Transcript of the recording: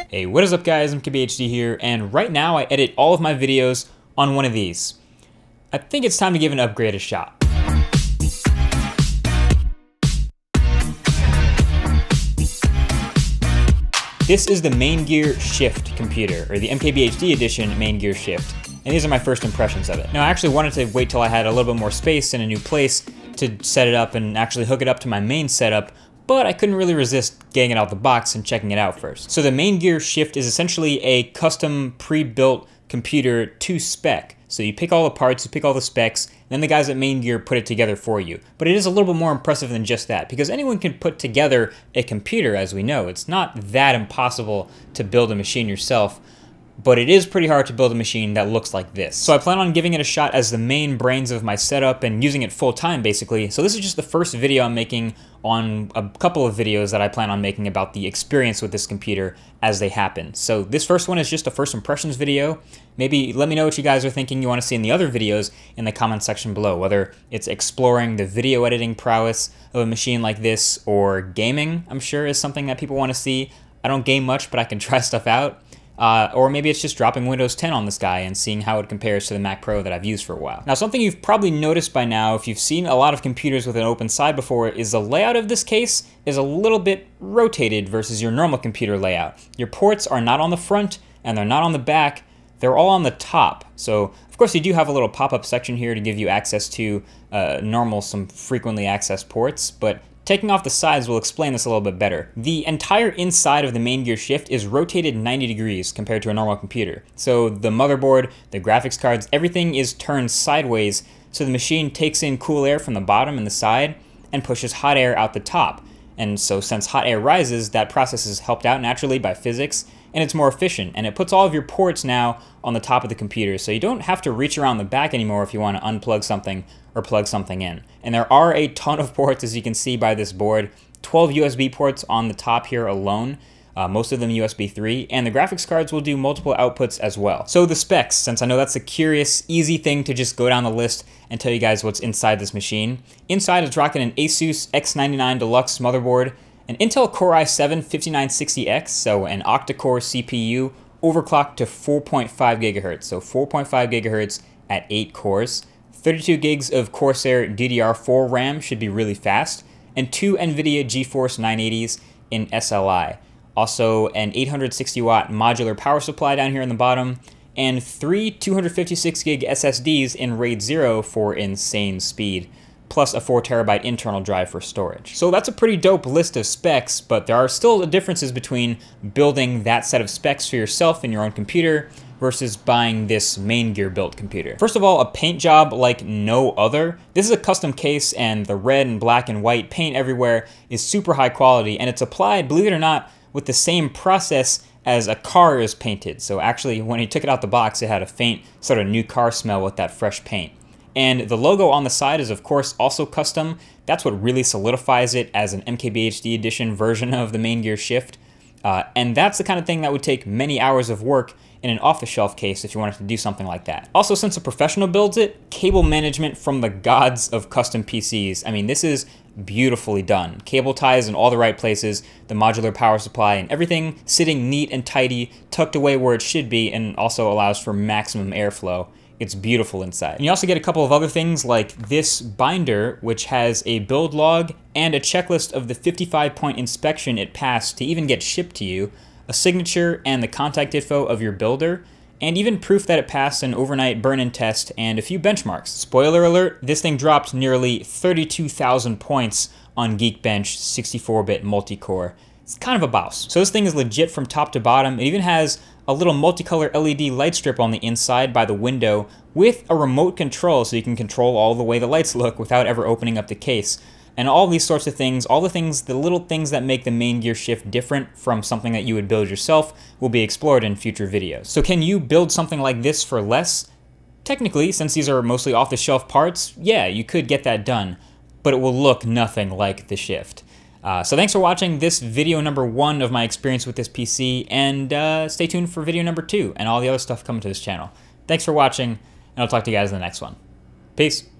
Hey, what is up guys, MKBHD here, and right now I edit all of my videos on one of these. I think it's time to give an upgrade a shot. This is the MainGear Shift computer, or the MKBHD Edition MainGear Shift, and these are my first impressions of it. Now I actually wanted to wait till I had a little bit more space and a new place to set it up and actually hook it up to my main setup, but I couldn't really resist getting it out the box and checking it out first. So the MainGear Shift is essentially a custom pre-built computer to spec. So you pick all the parts, you pick all the specs, and then the guys at MainGear put it together for you. But it is a little bit more impressive than just that, because anyone can put together a computer, as we know. It's not that impossible to build a machine yourself, but it is pretty hard to build a machine that looks like this. So I plan on giving it a shot as the main brains of my setup and using it full time basically. So this is just the first video I'm making on a couple of videos that I plan on making about the experience with this computer as they happen. So this first one is just a first impressions video. Maybe let me know what you guys are thinking you want to see in the other videos in the comment section below, whether it's exploring the video editing prowess of a machine like this or gaming, I'm sure is something that people want to see. I don't game much, but I can try stuff out. Or maybe it's just dropping Windows 10 on this guy and seeing how it compares to the Mac Pro that I've used for a while. Now, something you've probably noticed by now, if you've seen a lot of computers with an open side before, is the layout of this case is a little bit rotated versus your normal computer layout. Your ports are not on the front and they're not on the back, they're all on the top. So, of course, you do have a little pop-up section here to give you access to some frequently accessed ports, but taking off the sides will explain this a little bit better. The entire inside of the MainGear Shift is rotated 90 degrees compared to a normal computer. So the motherboard, the graphics cards, everything is turned sideways so the machine takes in cool air from the bottom and the side and pushes hot air out the top. And so since hot air rises, that process is helped out naturally by physics, and it's more efficient. And it puts all of your ports now on the top of the computer, so you don't have to reach around the back anymore if you want to unplug something or plug something in. And there are a ton of ports, as you can see by this board. 12 USB ports on the top here alone, most of them USB 3, and the graphics cards will do multiple outputs as well. So the specs, since I know that's a curious, easy thing to just go down the list and tell you guys what's inside this machine. Inside is rocking an Asus X99 Deluxe motherboard, an Intel Core i7-5960X, so an octa-core CPU, overclocked to 4.5 gigahertz, so 4.5 gigahertz at 8 cores. 32 gigs of Corsair DDR4 RAM should be really fast, and 2 NVIDIA GeForce 980s in SLI. Also an 860 watt modular power supply down here in the bottom, and 3 256 gig SSDs in RAID 0 for insane speed, plus a 4 terabyte internal drive for storage. So that's a pretty dope list of specs, but there are still differences between building that set of specs for yourself in your own computer versus buying this MainGear built computer. First of all, a paint job like no other. This is a custom case, and the red and black and white paint everywhere is super high quality, and it's applied, believe it or not, with the same process as a car is painted. So actually, when he took it out the box, it had a faint sort of new car smell with that fresh paint. And the logo on the side is, of course, also custom. That's what really solidifies it as an MKBHD Edition version of the MainGear Shift. And that's the kind of thing that would take many hours of work in an off-the-shelf case if you wanted to do something like that. Also, since a professional builds it, cable management from the gods of custom PCs. I mean, this is beautifully done. Cable ties in all the right places, the modular power supply, and everything sitting neat and tidy, tucked away where it should be, and also allows for maximum airflow. It's beautiful inside. And you also get a couple of other things like this binder, which has a build log and a checklist of the 55-point inspection it passed to even get shipped to you, a signature and the contact info of your builder, and even proof that it passed an overnight burn-in test and a few benchmarks. Spoiler alert, this thing dropped nearly 32,000 points on Geekbench 64-bit multi-core. It's kind of a boss. So this thing is legit from top to bottom. It even has a little multicolor LED light strip on the inside by the window with a remote control, so you can control all the way the lights look without ever opening up the case. And all these sorts of things, all the little things that make the MainGear Shift different from something that you would build yourself will be explored in future videos. So can you build something like this for less? Technically, since these are mostly off-the-shelf parts, yeah, you could get that done, but it will look nothing like the Shift. So thanks for watching this video number 1 of my experience with this PC, and stay tuned for video number 2 and all the other stuff coming to this channel. Thanks for watching, and I'll talk to you guys in the next one. Peace.